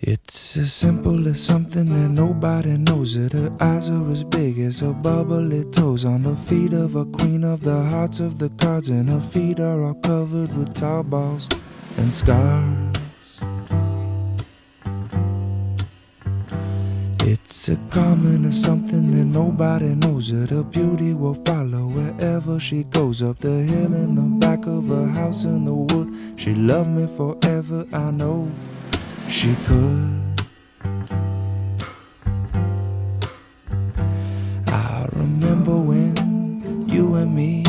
It's as simple as something that nobody knows it. Her eyes are as big as her bubbly toes. On the feet of a queen of the hearts of the cards, and her feet are all covered with tar balls and scars. It's a common as something that nobody knows it. Her beauty will follow wherever she goes. Up the hill in the back of her house in the wood. She loved me forever, I know she could. I remember when you and me,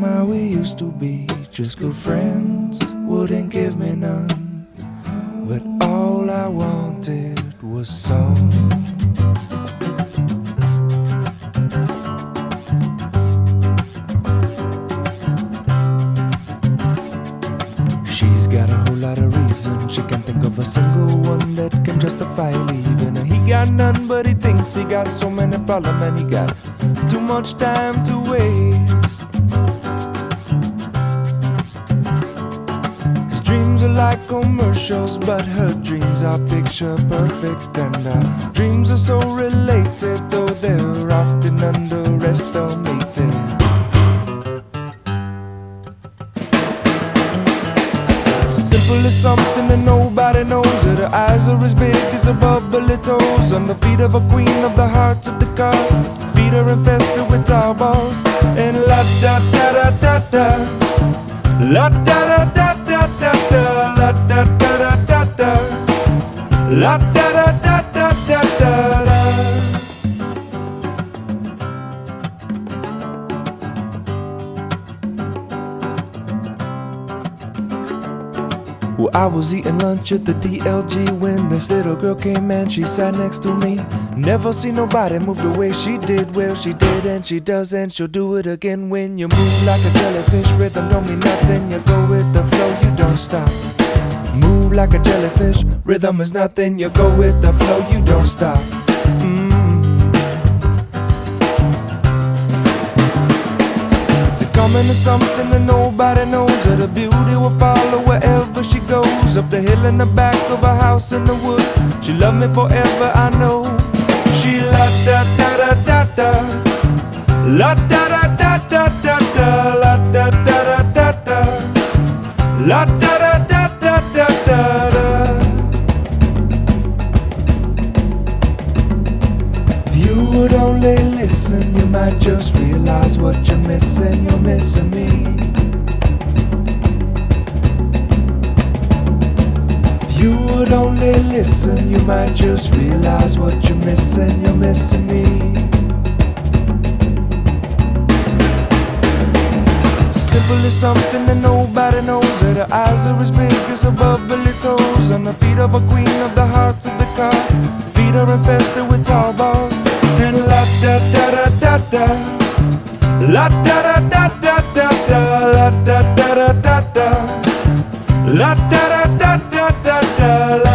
how we used to be just good friends. Wouldn't give me none, but all I wanted was some. She's got a whole lot of reasons. She can't think of a single one that can justify leaving her. He got none, but he thinks he got so many problems, and he got too much time to waste. His dreams are like commercials, but her dreams are picture perfect, and our dreams are so related, though they're often underestimated. Simple as something that nobody knows it. Her eyes are as big as her bubbly toes. On the feet of a queen of the hearts of the car. Feet are infested with tar balls. And la da da da da da, la da da da da da da, la da da da da da, la da da da da da da. Well, I was eating lunch at the DLG when this little girl came and she sat next to me. Never seen nobody move the way she did. Well, she did and she does, and she'll do it again. When you move like a jellyfish, rhythm don't mean nothing. You go with the flow, you don't stop. Move like a jellyfish, rhythm is nothing. You go with the flow, you don't stop. Coming to something that nobody knows, that her beauty will follow wherever she goes. Up the hill in the back of a house in the wood. She loved me forever, I know. She la da da da da da, la da da da da da da, la da da da da da, la da da da da da da. If you would only listen, you might just realize what you're missing. You're missing me. If you would only listen, you might just realize what you're missing. You're missing me. It's as simple as something that nobody knows, that her eyes are as big as her bubbly toes. On the feet of a queen of the hearts of the car. Feet are infested with tar balls. And la da da da da da, la da da da da da da, la da da da da da, la da da da da da da.